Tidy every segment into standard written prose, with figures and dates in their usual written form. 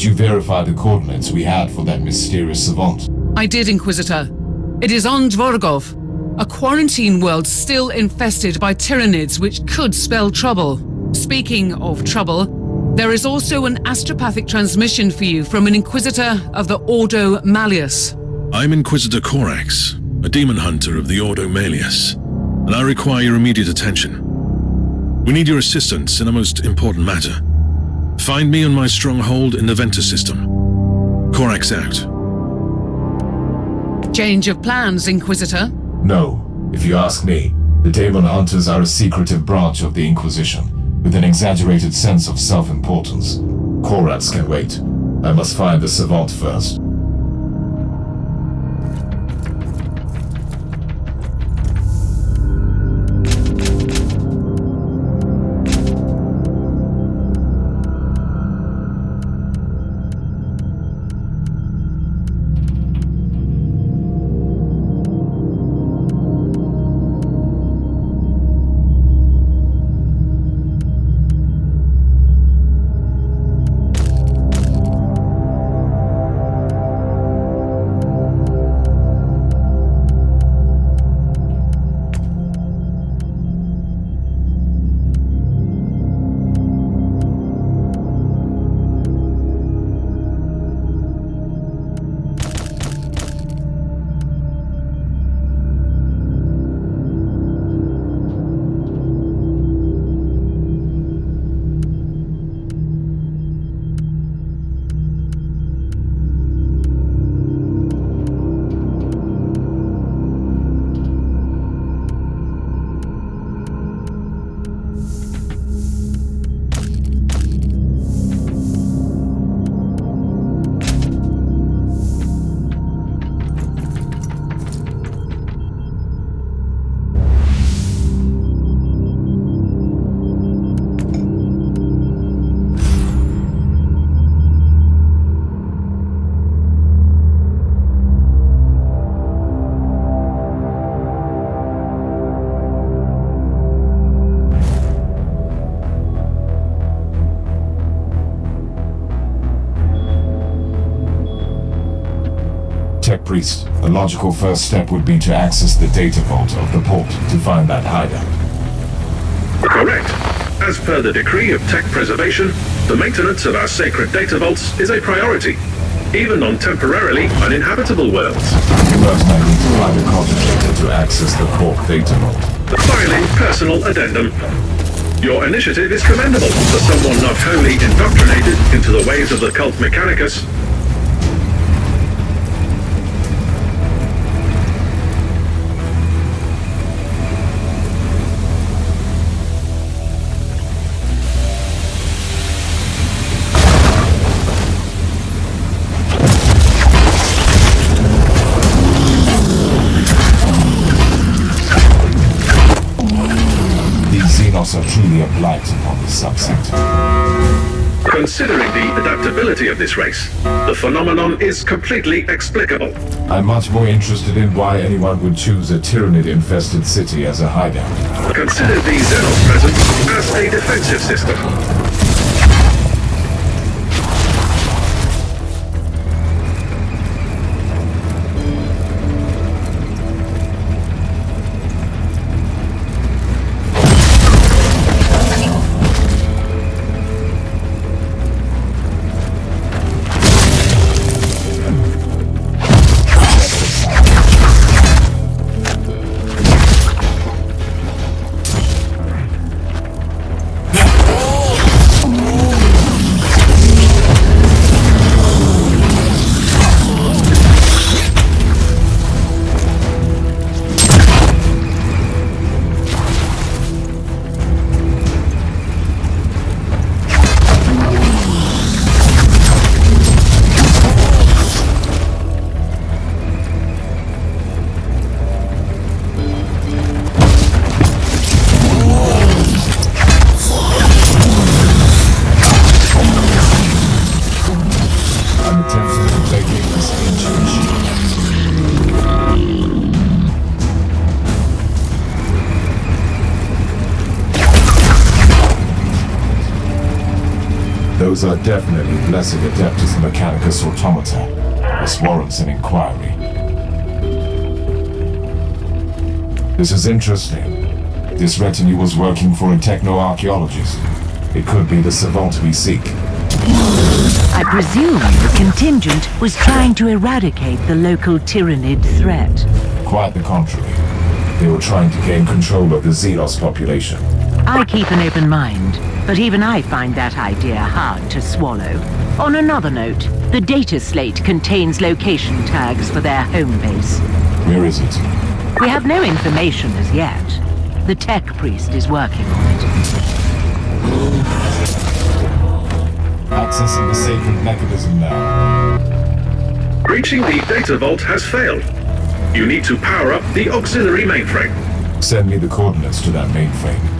Did you verify the coordinates we had for that mysterious savant? I did, Inquisitor. It is on Dvorgov, a quarantine world still infested by tyrannids which could spell trouble. Speaking of trouble, there is also an astropathic transmission for you from an Inquisitor of the Ordo Malleus. I'm Inquisitor Corax, a demon hunter of the Ordo Malleus, and I require your immediate attention. We need your assistance in a most important matter. Find me on my stronghold in the Ventus system. Corax out. Change of plans, Inquisitor? No. If you ask me, the Demon Hunters are a secretive branch of the Inquisition, with an exaggerated sense of self-importance. Korax can wait. I must find the savant first. Tech Priest, the logical first step would be to access the data vault of the port to find that hideout. Correct. As per the decree of tech preservation, the maintenance of our sacred data vaults is a priority, even on temporarily uninhabitable worlds. First, I need to find a cogitator to access the port data vault. The filing personal addendum. Your initiative is commendable for someone not wholly indoctrinated into the ways of the cult Mechanicus. Are truly a blight upon the subsector. Considering the adaptability of this race, the phenomenon is completely explicable. I'm much more interested in why anyone would choose a tyrannid-infested city as a hideout. Consider the Xenos presence as a defensive system. Those are definitely blessed Adeptus Mechanicus Automata. This warrants an inquiry. This is interesting. This retinue was working for a techno-archaeologist. It could be the savant we seek. I presume the contingent was trying to eradicate the local Tyrannid threat. Quite the contrary. They were trying to gain control of the Xenos population. I keep an open mind, but even I find that idea hard to swallow. On another note, the data slate contains location tags for their home base. Where is it? We have no information as yet. The tech priest is working on it. Accessing the sacred mechanism now. Reaching the data vault has failed. You need to power up the auxiliary mainframe. Send me the coordinates to that mainframe.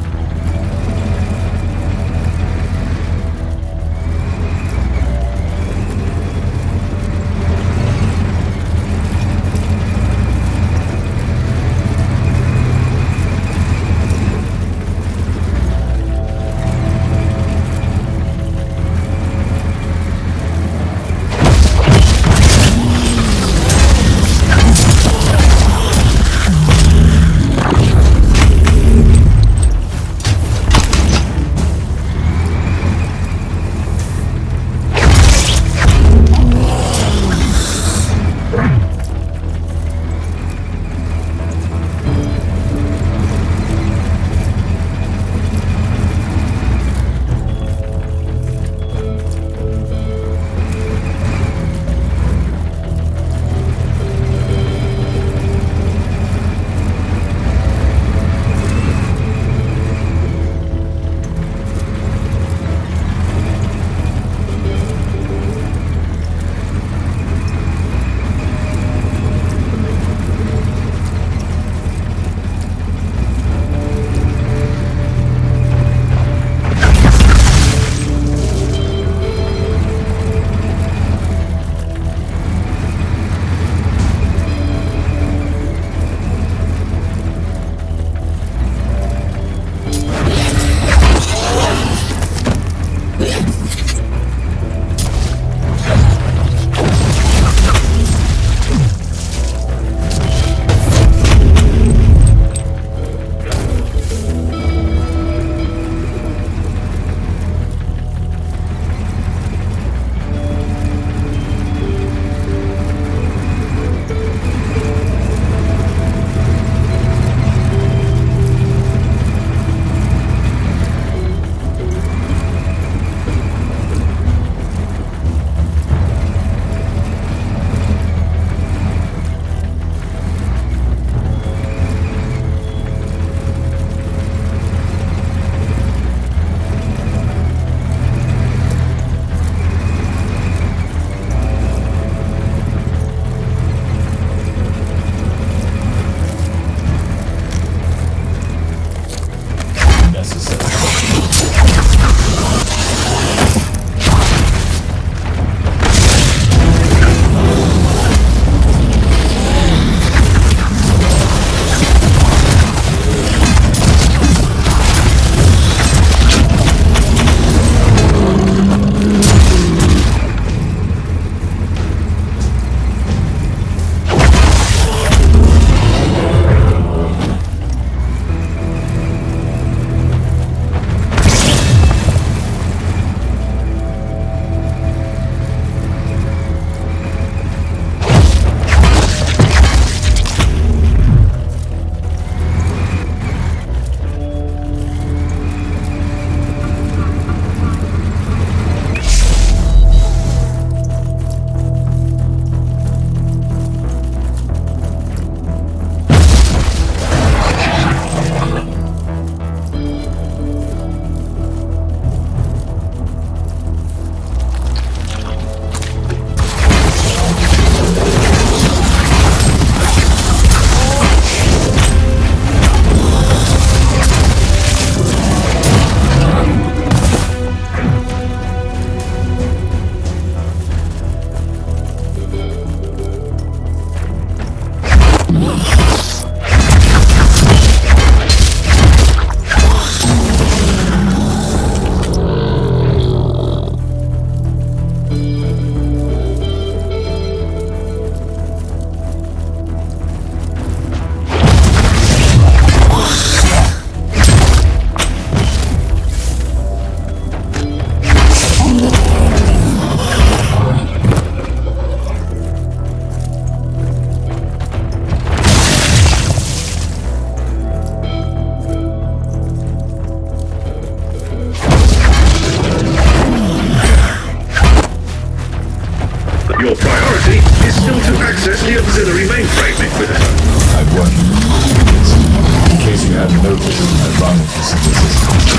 I run into some resistance.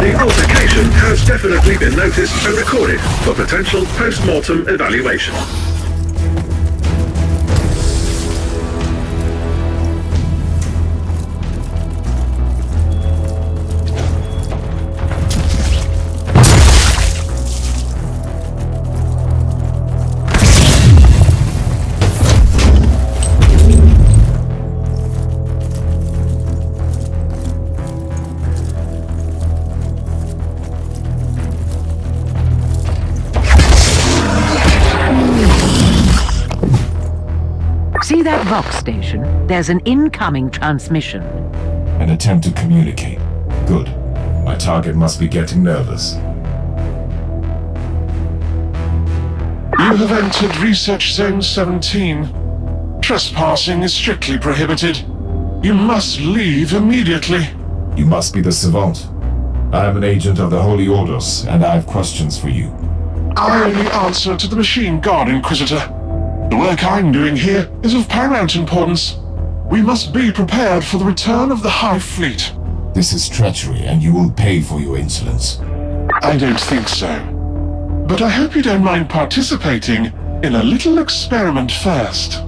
The altercation has definitely been noticed and recorded for potential post-mortem evaluation. See that Vox station? There's an incoming transmission. An attempt to communicate. Good. My target must be getting nervous. You have entered Research Zone 17. Trespassing is strictly prohibited. You must leave immediately. You must be the Savant. I am an agent of the Holy Orders, and I have questions for you. I only answer to the Machine God, Inquisitor. The work I'm doing here is of paramount importance. We must be prepared for the return of the Hive Fleet. This is treachery, and you will pay for your insolence. I don't think so. But I hope you don't mind participating in a little experiment first.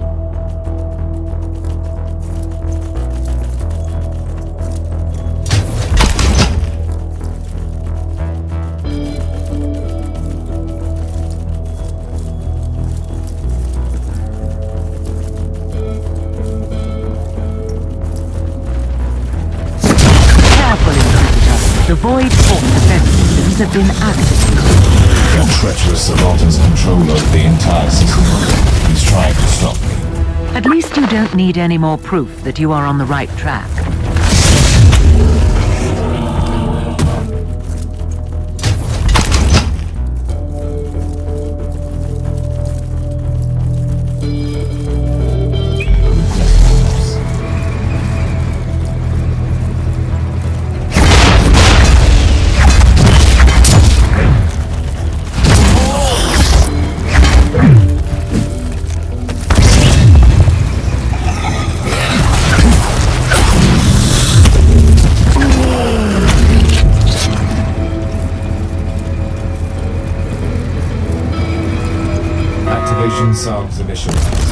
The Void Force defense systems have been activated. That treacherous Savant has control over the entire system. He's trying to stop me. At least you don't need any more proof that you are on the right track. Activation sounds initialized.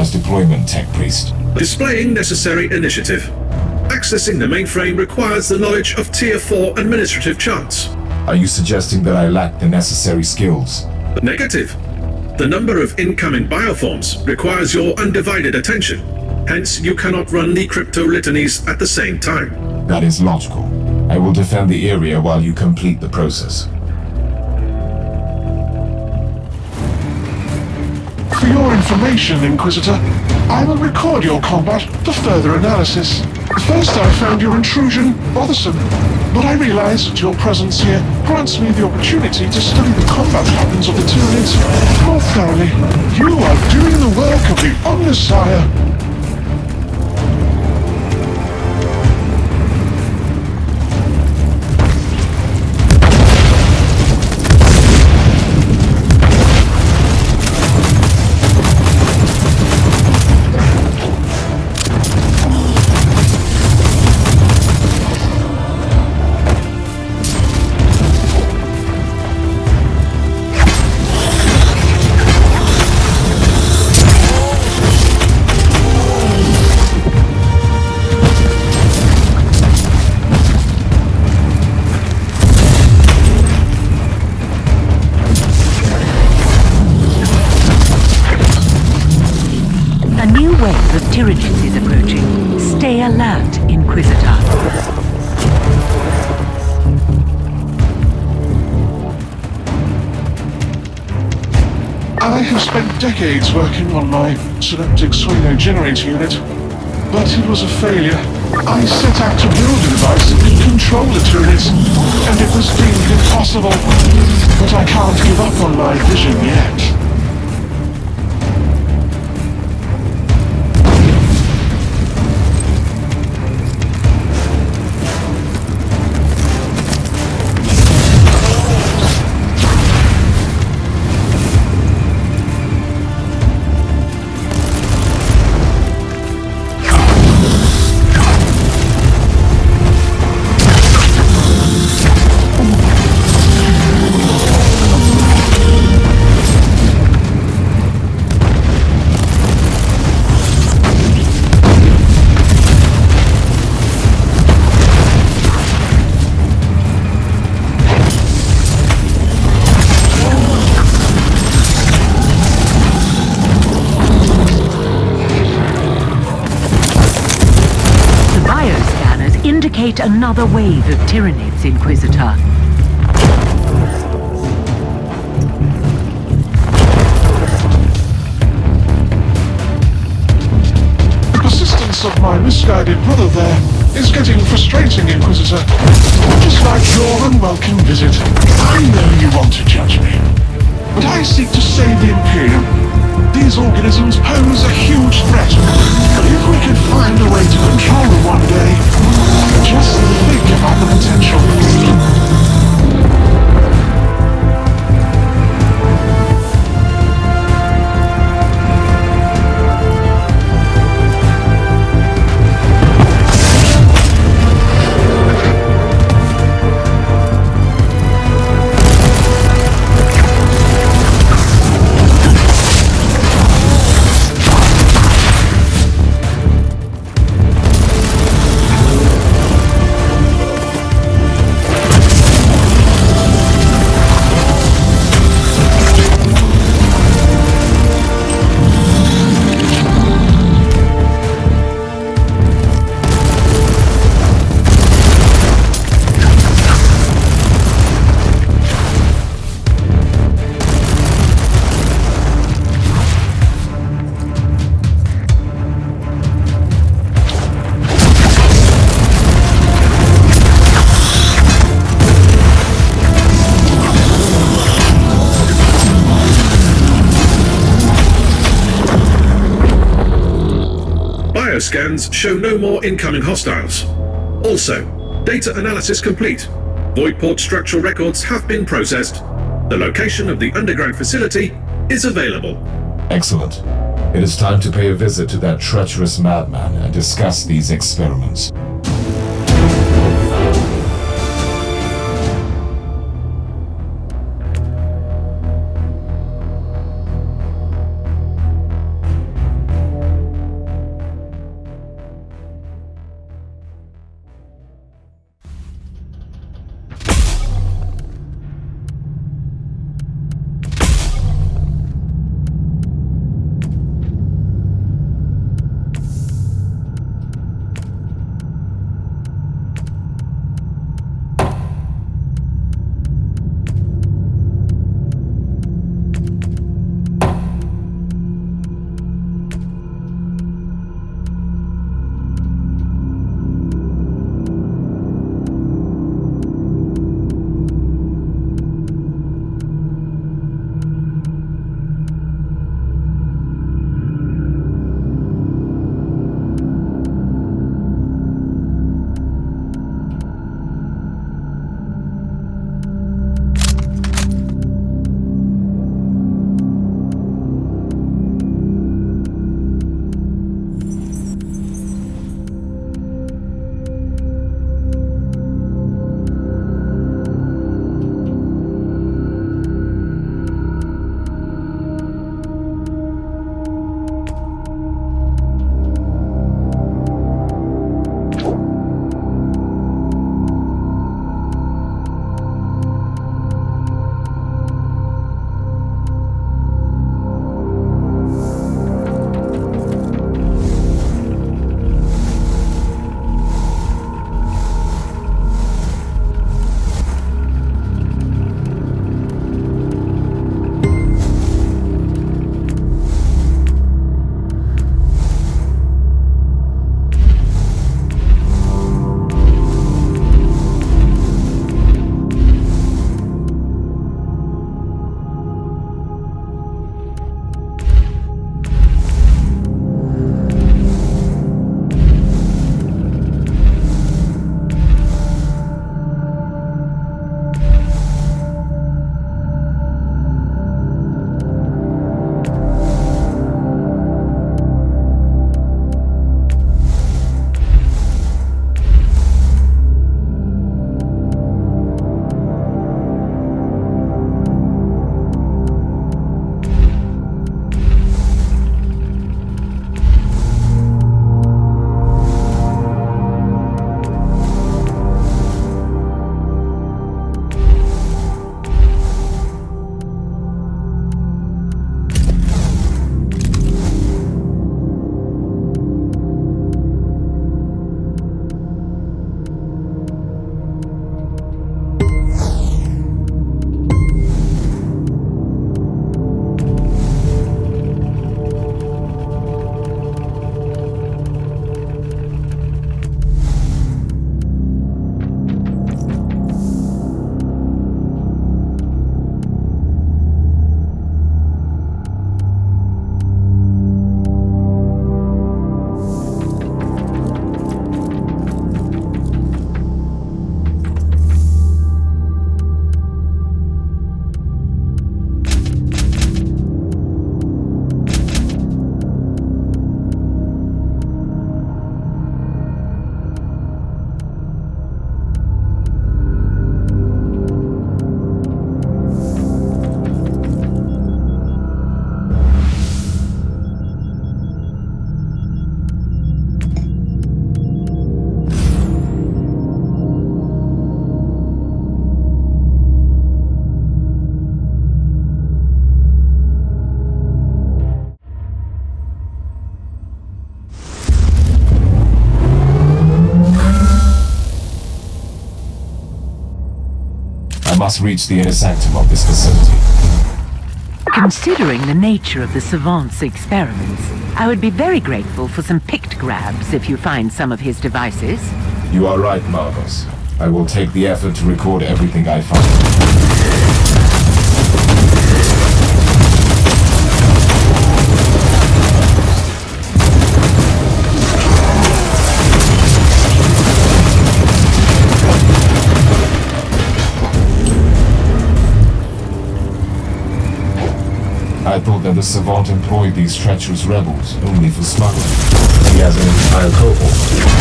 authorized deployment, Tech Priest. Displaying necessary initiative. Accessing the mainframe requires the knowledge of Tier 4 administrative charts. Are you suggesting that I lack the necessary skills? Negative. The number of incoming bioforms requires your undivided attention. Hence, you cannot run the crypto litanies at the same time. That is logical. I will defend the area while you complete the process. For your information, Inquisitor, I will record your combat for further analysis. First, I found your intrusion bothersome, but I realize that your presence here grants me the opportunity to study the combat patterns of the Tyranids more thoroughly. You are doing the work of the Omnissiah. Tyranids is approaching. Stay alert, Inquisitor. I have spent decades working on my synaptic Sueno generator unit, but it was a failure. I set out to build a device that could control the Tyranids, and it was deemed impossible. But I can't give up on my vision yet. Another wave of Tyranids, Inquisitor. The persistence of my misguided brother there is getting frustrating, Inquisitor. Just like your unwelcome visit. I know you want to judge me, but I seek to save the Imperium. These organisms pose a huge threat, but if we could find a way to control them one day, just think about the potential. Scans show no more incoming hostiles. Also, data analysis complete. Void port structural records have been processed. The location of the underground facility is available. Excellent. It is time to pay a visit to that treacherous madman and discuss these experiments. must reach the inner sanctum of this facility. Considering the nature of the Savant's experiments, I would be very grateful for some pictographs if you find some of his devices. You are right, Marcos. I will take the effort to record everything I find. I thought that the Savant employed these treacherous rebels only for smuggling. He has an entire cohort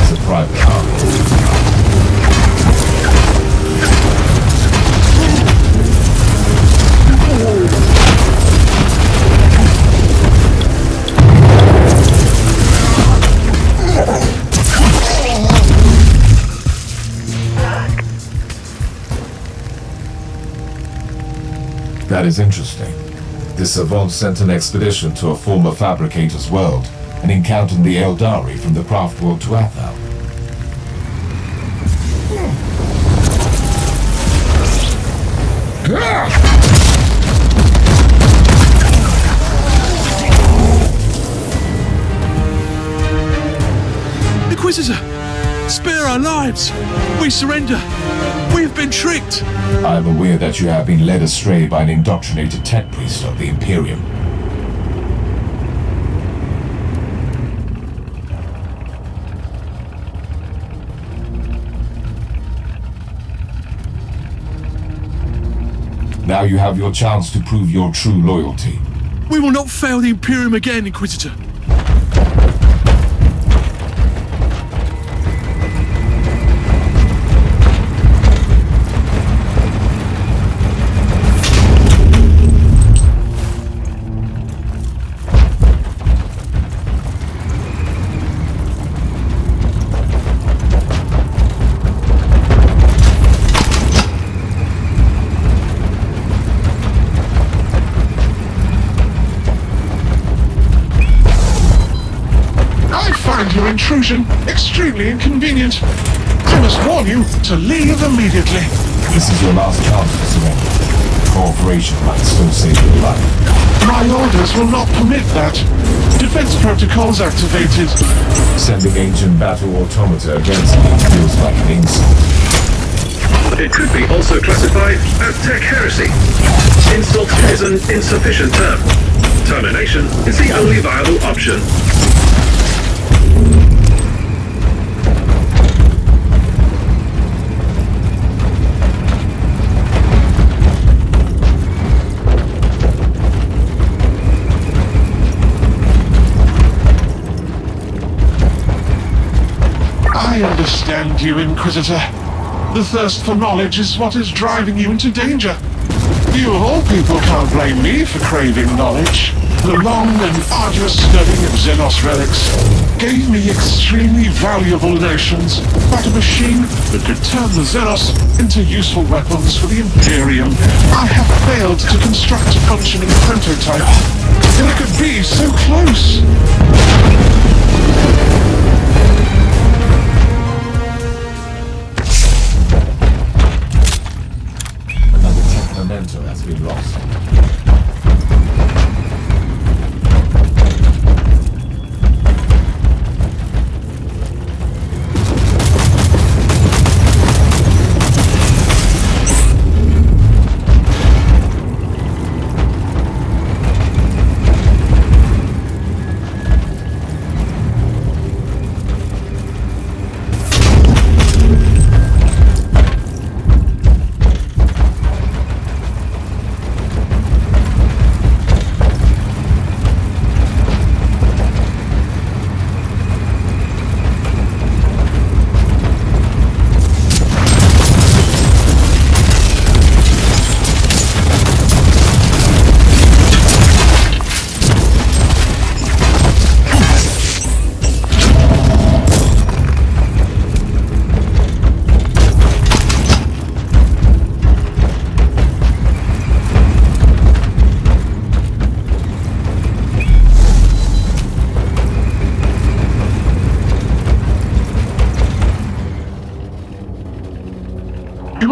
as a private army. That is interesting. The Savant sent an expedition to a former fabricator's world and encountered the Eldari from the craft world to Athal. Inquisitor! Spare our lives! We surrender! We've been tricked! I am aware that you have been led astray by an indoctrinated tech priest of the Imperium. Now you have your chance to prove your true loyalty. We will not fail the Imperium again, Inquisitor. Your intrusion extremely inconvenient. I must warn you to leave immediately. This is your last chance to surrender. Cooperation might still save your life. My orders will not permit that. Defense protocols activated. Sending ancient battle automata against me feels like an insult. It could be also classified as tech heresy. Insult is an insufficient term. Termination is the only viable option. I understand you, Inquisitor. The thirst for knowledge is what is driving you into danger. You of all people can't blame me for craving knowledge. The long and arduous studying of Xenos relics gave me extremely valuable notions about a machine that could turn the Xenos into useful weapons for the Imperium. I have failed to construct a functioning prototype, and it could be so close. Another tech memento has been lost.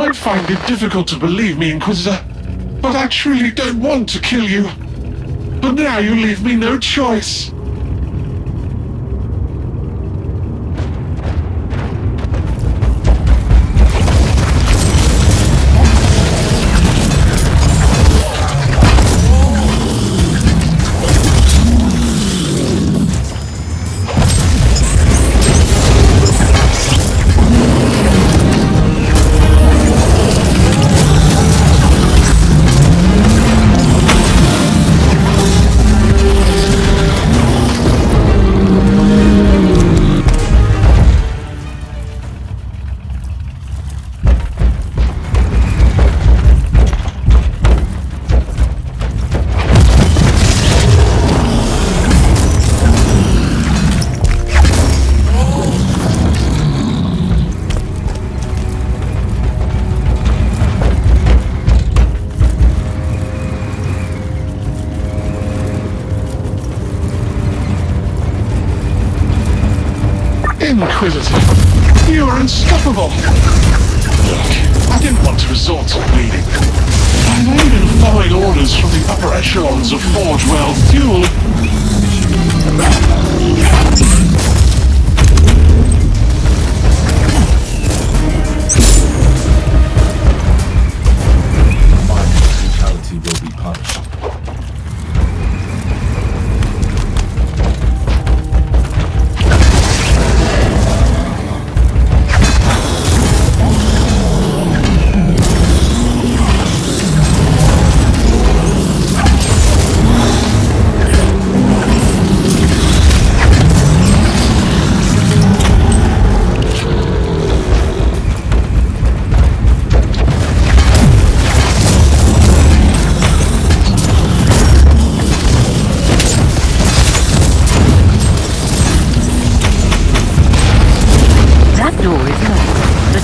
might find it difficult to believe me, Inquisitor, but I truly don't want to kill you. But now you leave me no choice. Inquisitor, you are unstoppable. Look, I didn't want to resort to bleeding. I've only been following orders from the upper echelons of Forge World Fuel. My brutality will be punished.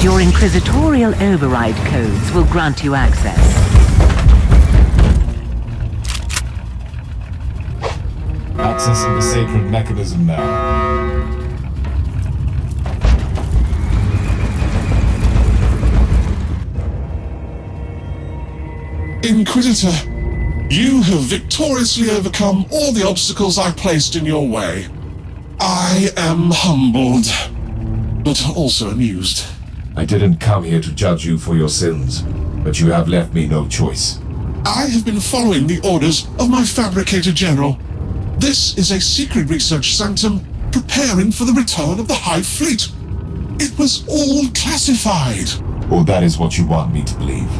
Your Inquisitorial override codes will grant you access. Accessing the sacred mechanism now. Inquisitor, you have victoriously overcome all the obstacles I placed in your way. I am humbled, but also amused. I didn't come here to judge you for your sins, but you have left me no choice. I have been following the orders of my Fabricator General. This is a secret research sanctum preparing for the return of the High Fleet. It was all classified. Or that is what you want me to believe.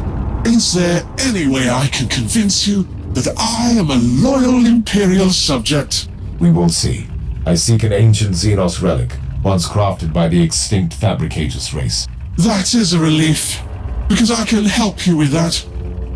Is there any way I can convince you that I am a loyal Imperial subject? We will see. I seek an ancient Xenos relic, once crafted by the extinct Fabricators race. That is a relief, because I can help you with that.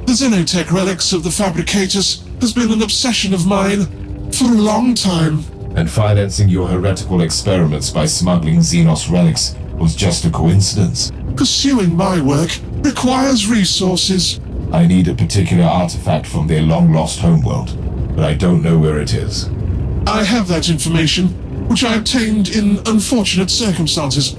The Xenotech relics of the Fabricators has been an obsession of mine for a long time. And financing your heretical experiments by smuggling Xenos relics was just a coincidence. Pursuing my work requires resources. I need a particular artifact from their long-lost homeworld, but I don't know where it is. I have that information, which I obtained in unfortunate circumstances.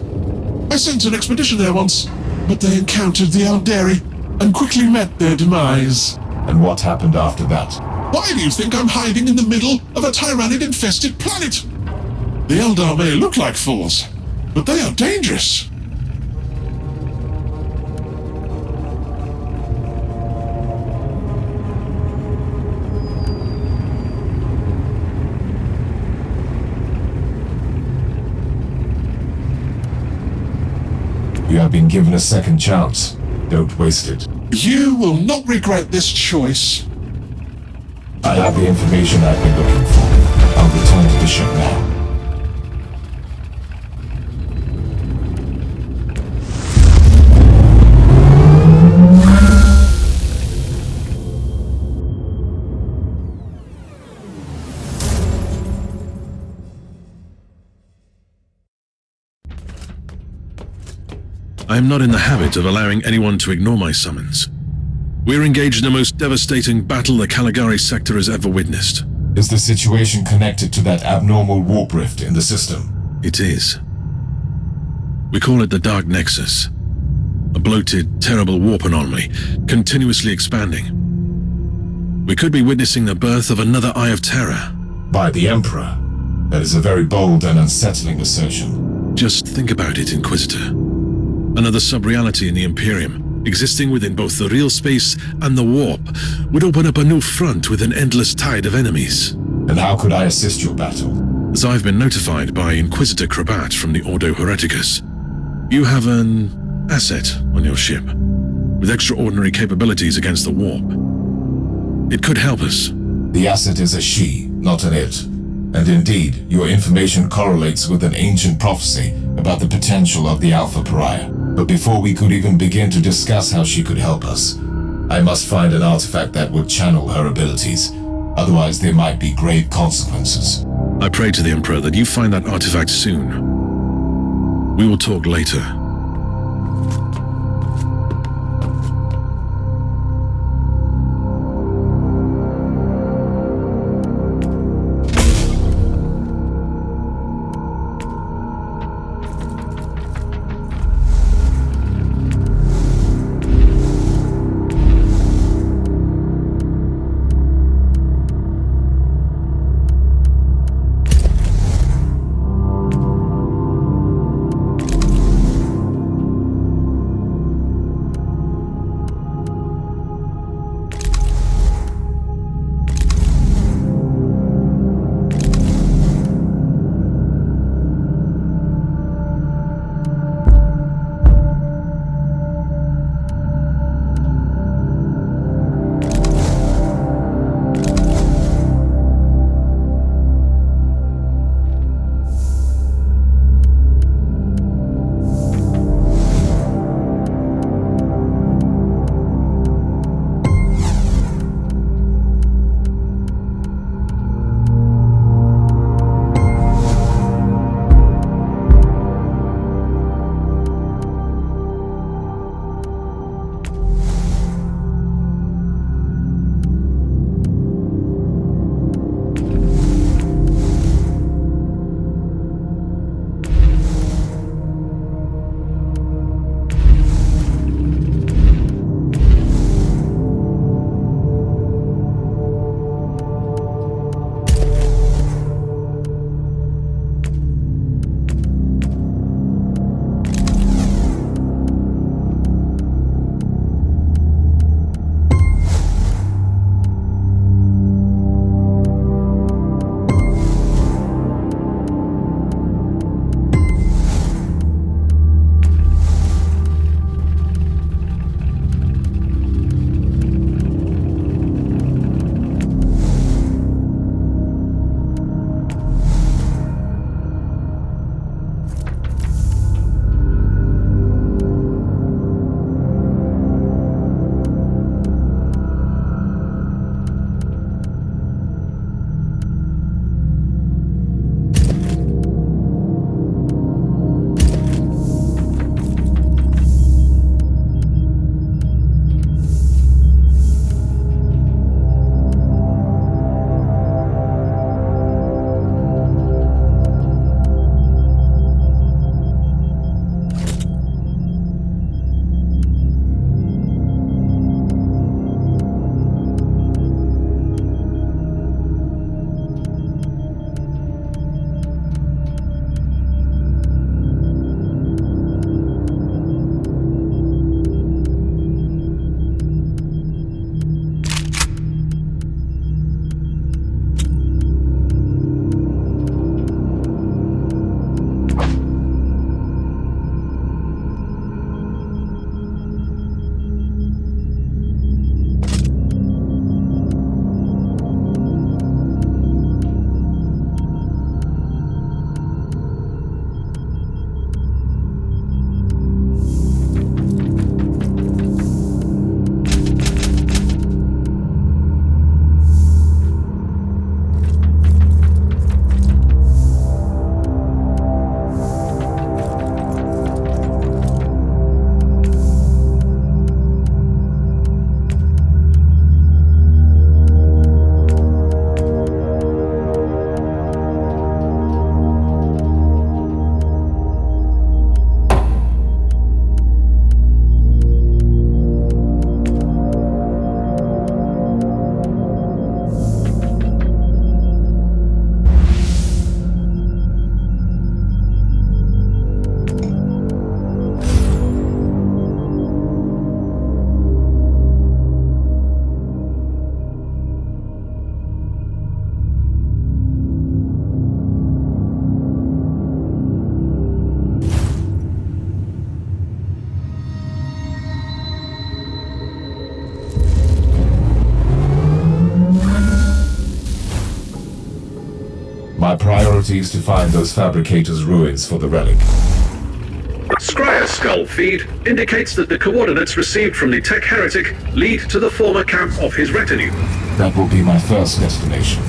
I sent an expedition there once, but they encountered the Alderi and quickly met their demise. And what happened after that? Why do you think I'm hiding in the middle of a Tyranid-infested planet? The Eldar may look like fools, but they are dangerous. You have been given a second chance. Don't waste it. You will not regret this choice. I have the information I've been looking for. I'll return to the ship now. I am not in the habit of allowing anyone to ignore my summons. We're engaged in the most devastating battle the Caligari sector has ever witnessed. Is the situation connected to that abnormal warp rift in the system? It is. We call it the Dark Nexus. A bloated, terrible warp anomaly, continuously expanding. We could be witnessing the birth of another Eye of Terror. By the Emperor? That is a very bold and unsettling assertion. Just think about it, Inquisitor. Another sub-reality in the Imperium, existing within both the real space and the warp, would open up a new front with an endless tide of enemies. And how could I assist your battle? As I've been notified by Inquisitor Krabat from the Ordo Hereticus, you have an asset on your ship, with extraordinary capabilities against the warp. It could help us. The asset is a she, not an it. And indeed, your information correlates with an ancient prophecy about the potential of the Alpha Pariah. But before we could even begin to discuss how she could help us, I must find an artifact that would channel her abilities. Otherwise, there might be grave consequences. I pray to the Emperor that you find that artifact soon. We will talk later. priority is to find those fabricators' ruins for the relic. Scryer's skull feed indicates that the coordinates received from the tech heretic lead to the former camp of his retinue. That will be my first destination.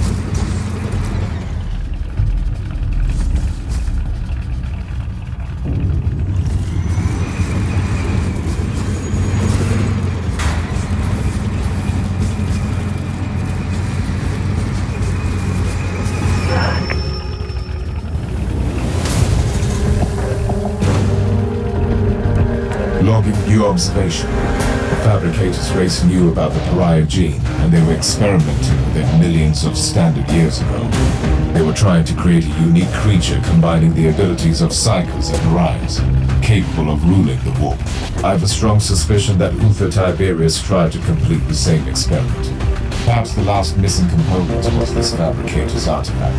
Logging new observation. The fabricators race knew about the pariah gene, and they were experimenting with it millions of standard years ago. They were trying to create a unique creature combining the abilities of psychers and pariahs, capable of ruling the warp. I have a strong suspicion that Uther Tiberius tried to complete the same experiment. Perhaps the last missing component was this fabricator's artifact.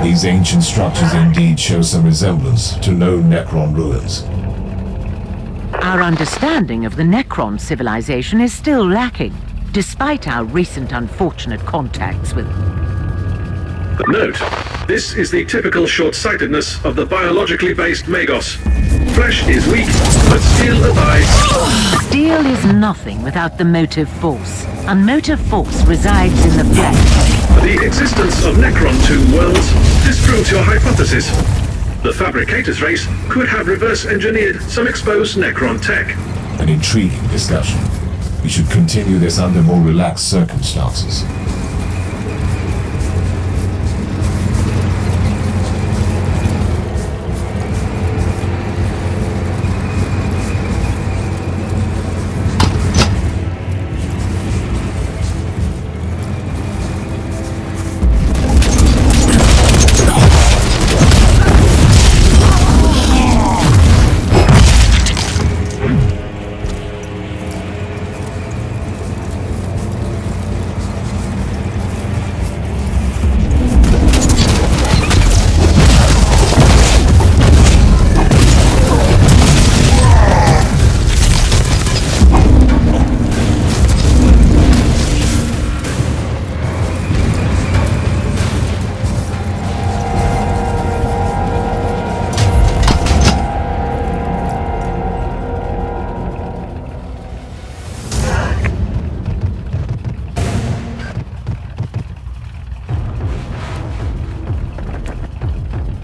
These ancient structures indeed show some resemblance to known Necron ruins. Our understanding of the Necron civilization is still lacking, despite our recent unfortunate contacts with them. Note, this is the typical short-sightedness of the biologically based Magos. Flesh is weak, but steel abides. Steel is nothing without the motive force, and motive force resides in the flesh. The existence of Necron 2 worlds disproves your hypothesis. The Fabricators race could have reverse-engineered some exposed Necron tech. An intriguing discussion. We should continue this under more relaxed circumstances.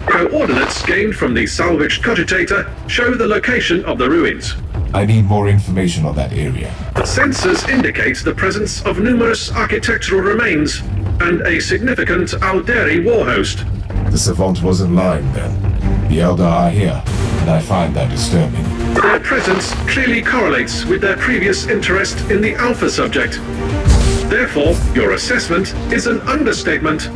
Coordinates gained from the salvaged cogitator show the location of the ruins. I need more information on that area. Sensors indicate the presence of numerous architectural remains and a significant Alderi war host. The Savant wasn't lying then. The Eldar are here, and I find that disturbing. Their presence clearly correlates with their previous interest in the Alpha subject. Therefore, your assessment is an understatement.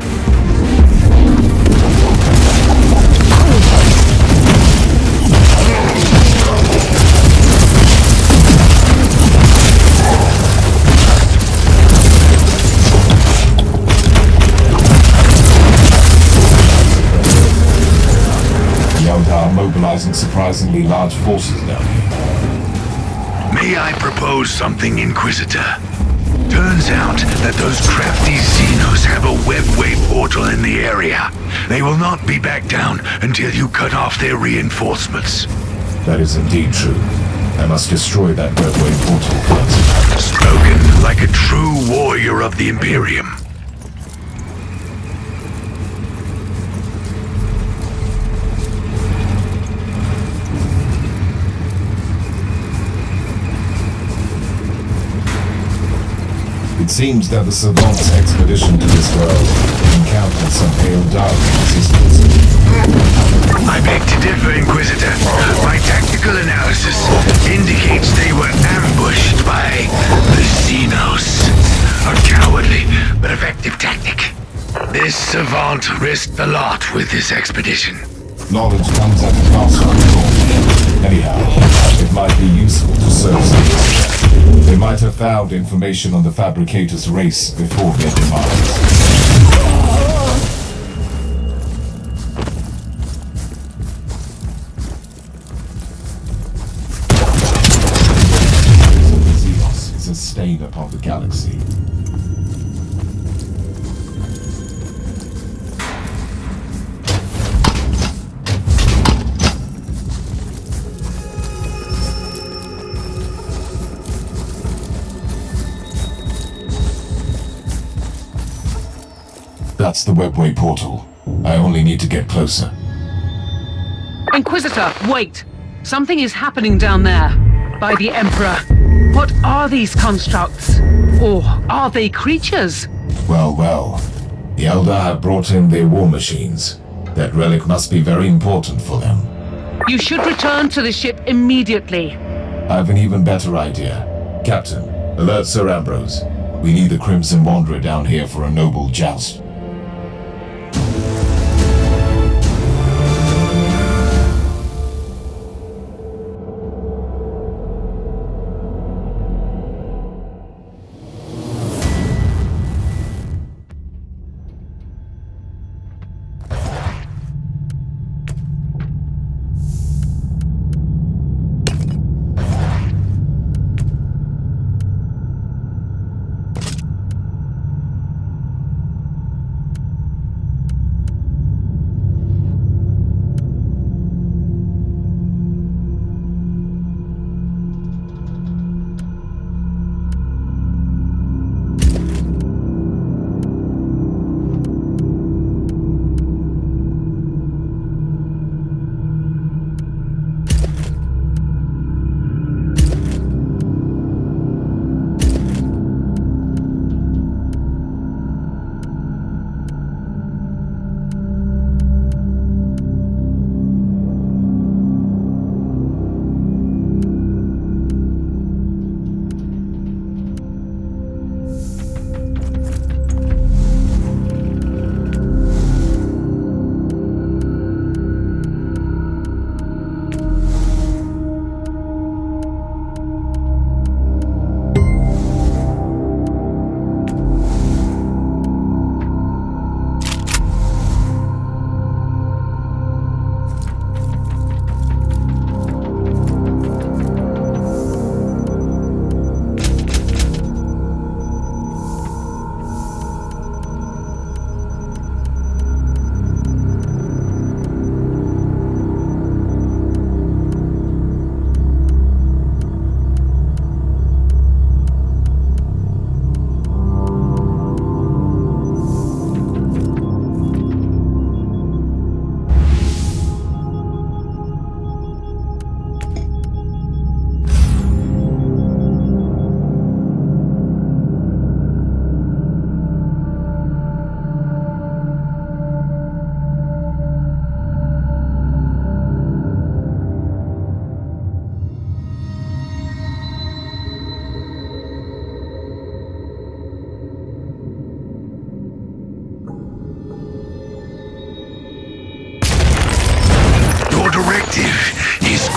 Mobilizing surprisingly large forces down here. May I propose something, Inquisitor? Turns out that those crafty Xenos have a webway portal in the area. They will not be back down until you cut off their reinforcements. That is indeed true. I must destroy that webway portal first. Spoken like a true warrior of the Imperium. It seems that the Savant's expedition to this world encountered some pale dark resistance. I beg to differ, Inquisitor. My tactical analysis indicates they were ambushed by the Xenos. A cowardly but effective tactic. This Savant risked a lot with this expedition. Knowledge comes at a cost, of course. Anyhow, it might be useful to search them. They might have found information on the Fabricator's race before their demise. The Xenos is a stain upon the galaxy. That's the webway portal. I only need to get closer. Inquisitor, wait! Something is happening down there, by the Emperor. What are these constructs? Or are they creatures? Well. The Elder have brought in their war machines. That relic must be very important for them. You should return to the ship immediately. I have an even better idea. Captain, alert Sir Ambrose. We need the Crimson Wanderer down here for a noble joust.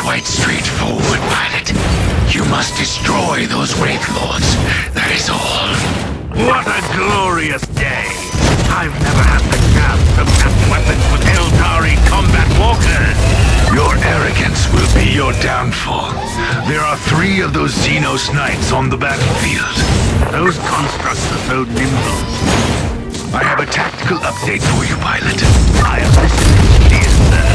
Quite straightforward, pilot. You must destroy those Wraith Lords. That is all. What a glorious day! I've never had the chance to match weapons with Eldari combat walkers! Your arrogance will be your downfall. There are 3 of those Xenos Knights on the battlefield. Those constructs are so nimble. I have a tactical update for you, pilot. I am listening, dear sir.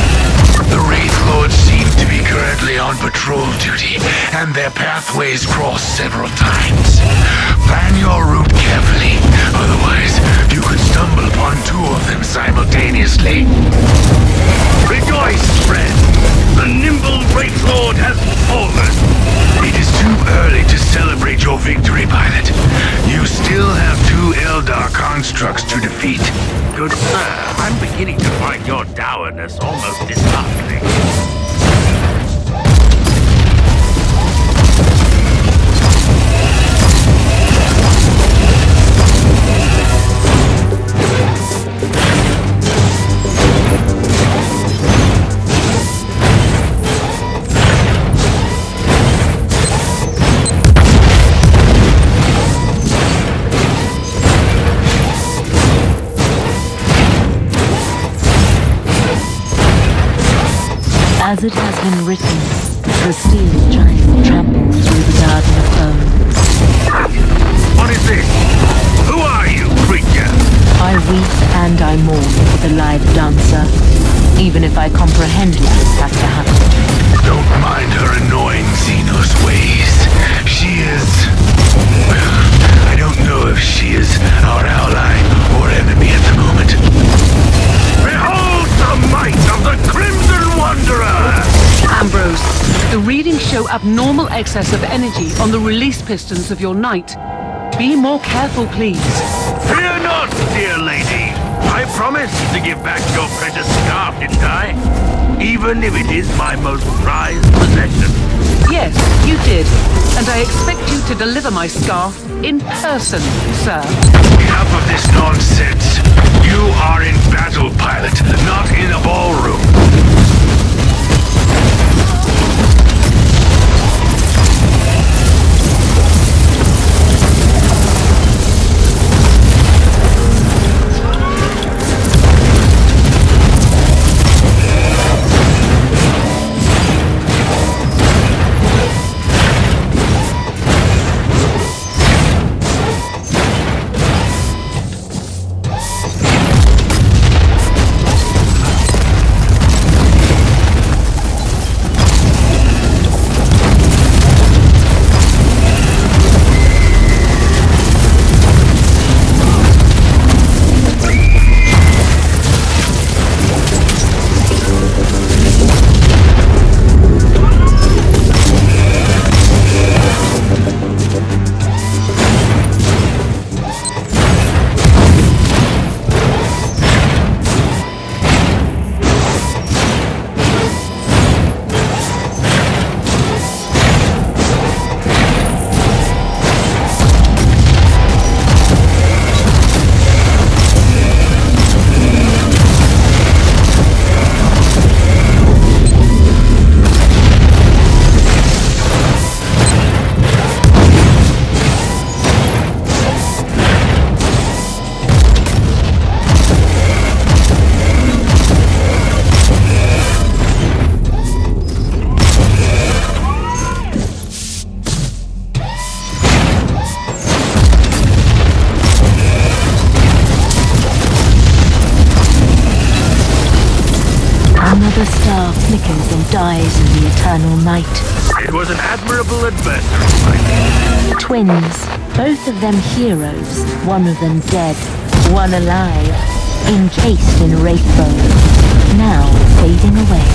The Wraith Lords seem to be currently on patrol duty, and their pathways cross several times. Plan your route carefully, otherwise you could stumble upon 2 of them simultaneously. Rejoice, friend! The nimble Wraith Lord has fallen! It is too early to celebrate your victory, pilot. You still have 2 Eldar constructs to defeat. Good sir, I'm beginning to find your dourness almost disheartening. As it has been written, the steel giant tramples through the garden of bones. What is this? Who are you, creature? I weep and I mourn for the live dancer, even if I comprehend what has to happen. Don't mind her annoying Xenos ways. She is... well, I don't know if she is our ally or enemy at the moment. Behold the might of the Crimson Wanderer! Ambrose, the readings show abnormal excess of energy on the release pistons of your knight. Be more careful, please. Fear not, dear lady. I promised to give back your precious scarf, didn't I? Even if it is my most prized possession. Yes, you did. And I expect you to deliver my scarf in person, sir. Enough of this nonsense. You are in battle, pilot, not in a ballroom. Another star flickers and dies in the eternal night. It was an admirable adversary, my Twins, both of them heroes, one of them dead, one alive, encased in wraithbone, now fading away.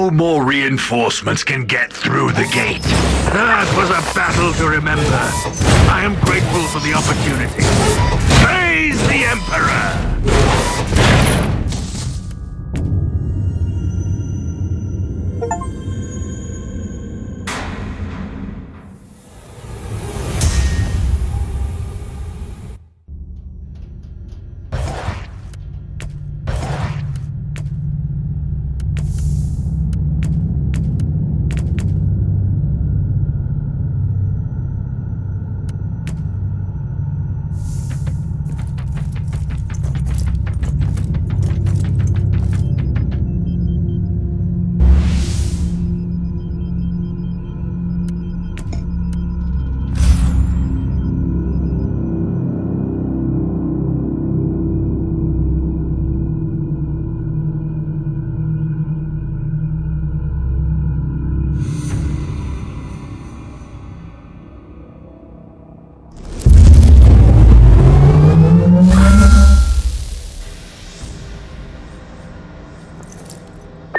No more reinforcements can get through the gate. That was a battle to remember. I am grateful for the opportunity. Praise the Emperor!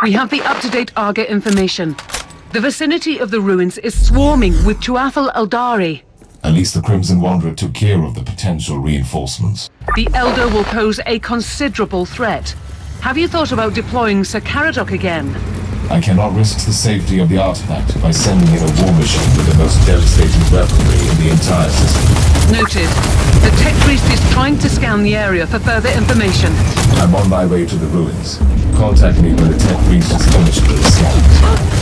We have the up-to-date Arga information. The vicinity of the ruins is swarming with Tuathal Eldari. At least the Crimson Wanderer took care of the potential reinforcements. The Elder will pose a considerable threat. Have you thought about deploying Sir Caradoc again? I cannot risk the safety of the artifact by sending in a war machine with the most devastating weaponry in the entire system. Noted. The Tech Priest is trying to scan the area for further information. I'm on my way to the ruins. Contact me when the Tech Priest is finished with the scans.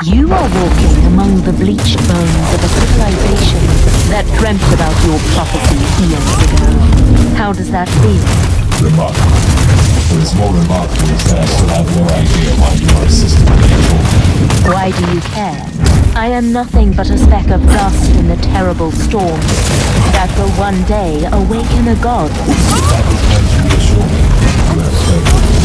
You are walking among the bleached bones of a civilization that dreamt about your prophecy eons ago. How does that feel? Remarkable. What is more remarkable is that I still have no idea why you are assisting me at all. Why do you care? I am nothing but a speck of dust in the terrible storm that will one day awaken a god. That was meant to reassure me. You have spoken.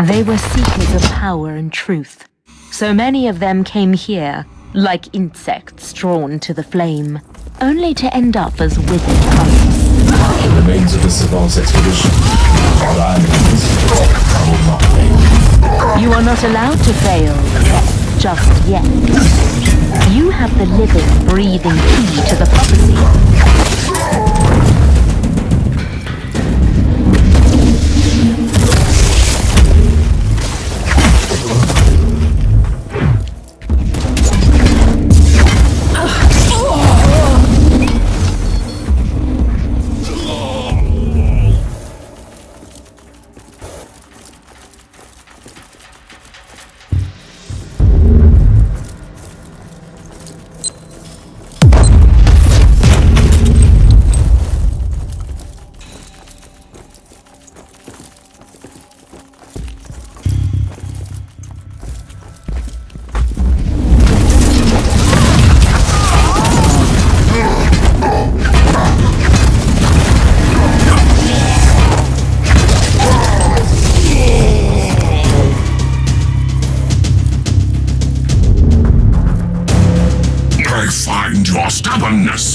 They were seekers of power and truth. So many of them came here, like insects drawn to the flame, only to end up as withered husks. The remains of the Savant's expedition. But I will not fail. You are not allowed to fail. Just yet. You have the living, breathing key to the prophecy.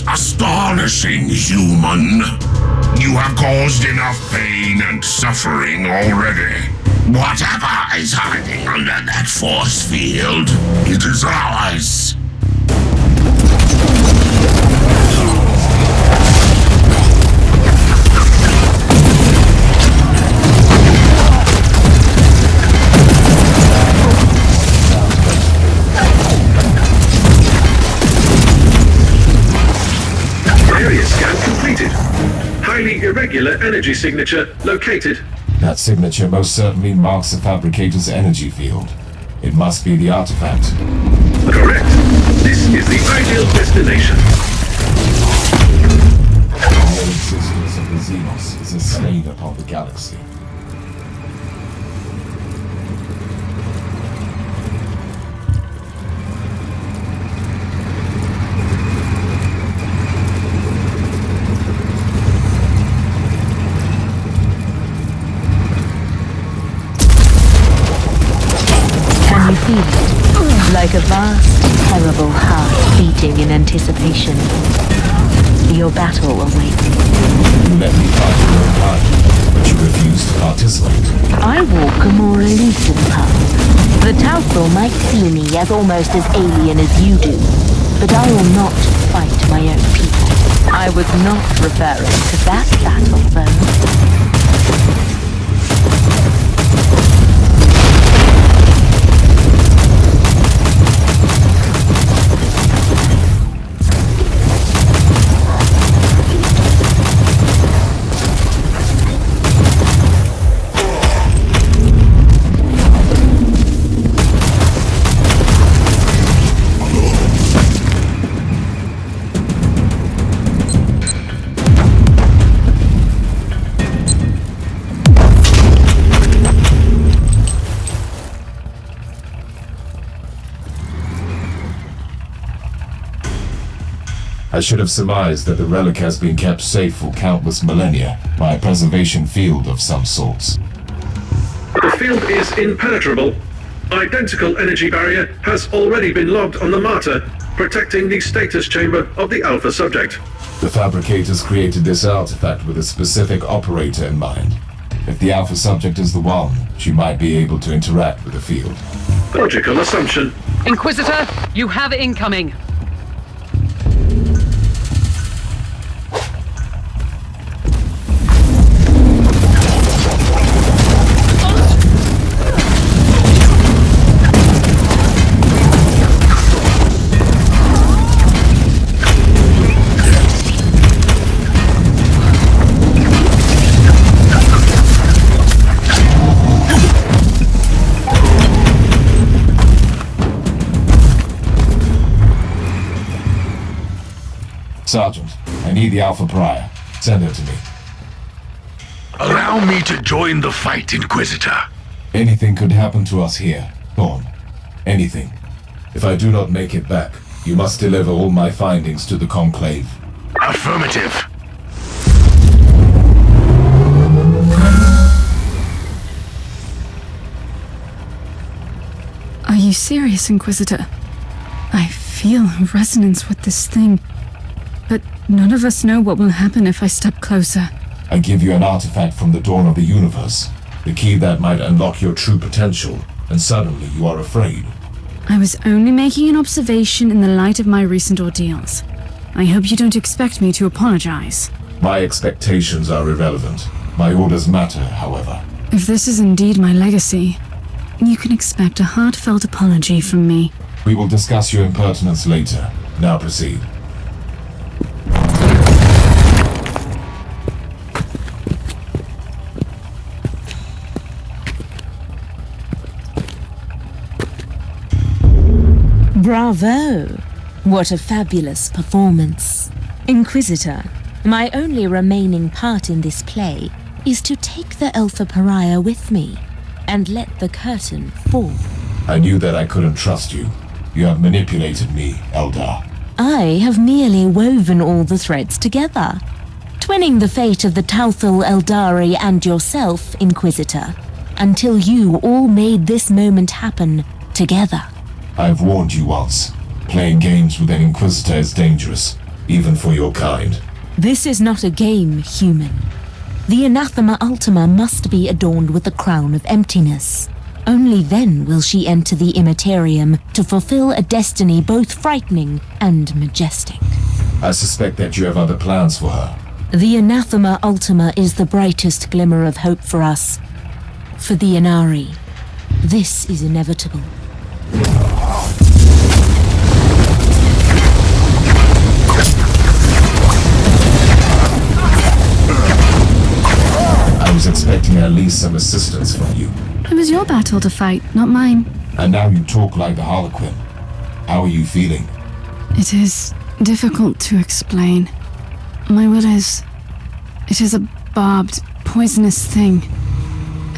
Astonishing, human. You have caused enough pain and suffering already. Whatever is hiding under that force field, it is ours. Highly irregular energy signature located. That signature most certainly marks the fabricator's energy field. It must be the artifact. Correct. This is the ideal destination. The mere existence of the Xenos is a stain upon the galaxy. Feel it, like a vast, terrible heart beating in anticipation. Your battle awaits. You let me fight your own life, but you refuse to participate. I walk a more elusive path. The Tauthor might see me as almost as alien as you do, but I will not fight my own people. I was not referring to that battle, though. I should have surmised that the relic has been kept safe for countless millennia by a preservation field of some sorts. The field is impenetrable. Identical energy barrier has already been logged on the Martyr, protecting the status chamber of the Alpha subject. The fabricators created this artifact with a specific operator in mind. If the Alpha subject is the one, she might be able to interact with the field. Logical assumption. Inquisitor, you have incoming. Sergeant, I need the Alpha Prior. Send her to me. Allow me to join the fight, Inquisitor. Anything could happen to us here, Thorn. Anything. If I do not make it back, you must deliver all my findings to the Conclave. Affirmative. you serious, Inquisitor? I feel a resonance with this thing, but none of us know what will happen if I step closer. I give you an artifact from the dawn of the universe, the key that might unlock your true potential, and suddenly you are afraid. I was only making an observation in the light of my recent ordeals. I hope you don't expect me to apologize. My expectations are irrelevant. My orders matter, however. If this is indeed my legacy, you can expect a heartfelt apology from me. We will discuss your impertinence later. Now proceed. Bravo! What a fabulous performance. Inquisitor, my only remaining part in this play is to take the Alpha Pariah with me and let the curtain fall. I knew that I couldn't trust you. You have manipulated me, Eldar. I have merely woven all the threads together, twinning the fate of the Tauthal Eldari and yourself, Inquisitor, until you all made this moment happen together. I've warned you once. Playing games with an Inquisitor is dangerous, even for your kind. This is not a game, human. The Anathema Ultima must be adorned with the crown of emptiness. Only then will she enter the Immaterium to fulfill a destiny both frightening and majestic. I suspect that you have other plans for her. The Anathema Ultima is the brightest glimmer of hope for us. For the Inari, this is inevitable. I was expecting at least some assistance from you. It was your battle to fight, not mine. And now you talk like the Harlequin. How are you feeling? It is difficult to explain. My will is... It is a barbed, poisonous thing.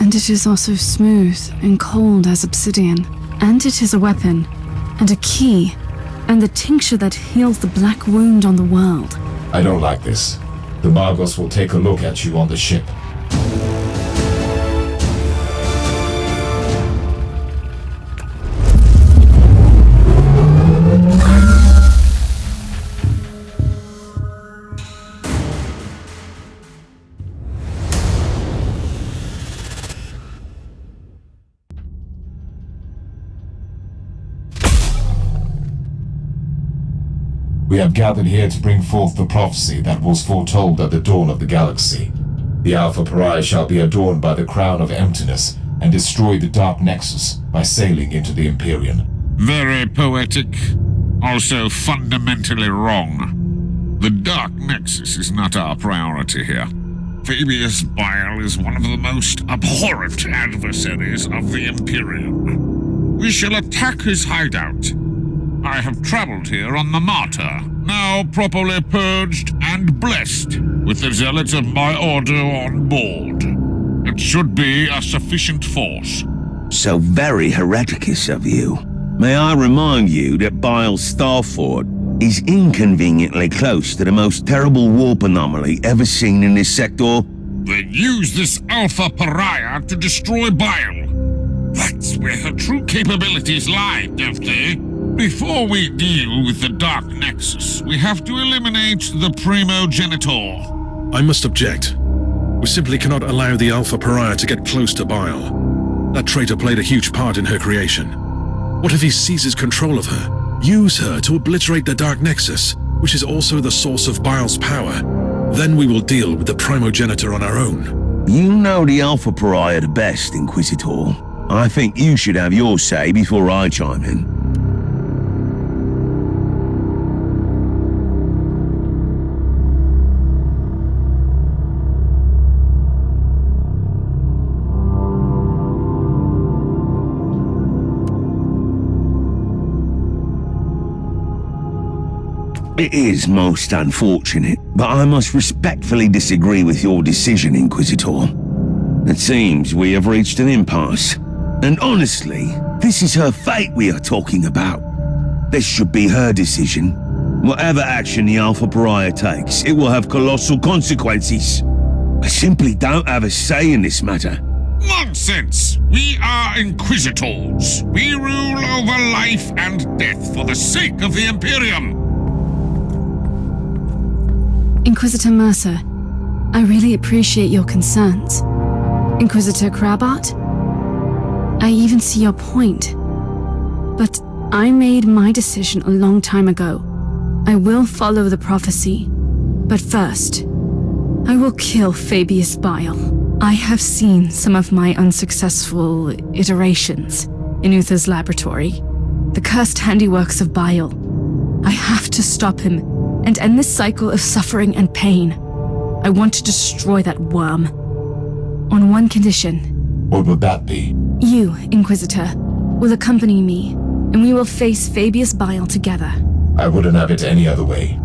And it is also smooth and cold as obsidian. And it is a weapon, and a key, and the tincture that heals the black wound on the world. I don't like this. The Margos will take a look at you on the ship. We have gathered here to bring forth the prophecy that was foretold at the dawn of the galaxy. The Alpha Pariah shall be adorned by the crown of emptiness and destroy the Dark Nexus by sailing into the Empyrean. Very poetic, also fundamentally wrong. The Dark Nexus is not our priority here. Fabius Bile is one of the most abhorrent adversaries of the Empyrean. We shall attack his hideout. I have traveled here on the Martyr, now properly purged and blessed, with the zealots of my order on board. It should be a sufficient force. So very hereticous of you. May I remind you that Bile's Starfort is inconveniently close to the most terrible warp anomaly ever seen in this sector? Then use this Alpha Pariah to destroy Bile. That's where her true capabilities lie, don't they? Before we deal with the Dark Nexus, we have to eliminate the Primogenitor. I must object. We simply cannot allow the Alpha Pariah to get close to Bile. That traitor played a huge part in her creation. What if he seizes control of her? Use her to obliterate the Dark Nexus, which is also the source of Bile's power. Then we will deal with the Primogenitor on our own. You know the Alpha Pariah the best, Inquisitor. I think you should have your say before I chime in. It is most unfortunate, but I must respectfully disagree with your decision, Inquisitor. It seems we have reached an impasse. And honestly, this is her fate we are talking about. This should be her decision. Whatever action the Alpha Pariah takes, it will have colossal consequences. I simply don't have a say in this matter. Nonsense! We are Inquisitors. We rule over life and death for the sake of the Imperium. Inquisitor Mercer, I really appreciate your concerns. Inquisitor Crabart, I even see your point. But I made my decision a long time ago. I will follow the prophecy. But first, I will kill Fabius Bile. I have seen some of my unsuccessful iterations in Uther's laboratory. The cursed handiworks of Bile. I have to stop him and end this cycle of suffering and pain. I want to destroy that worm. On one condition. What would that be? You, Inquisitor, will accompany me, and we will face Fabius Bile together. I wouldn't have it any other way.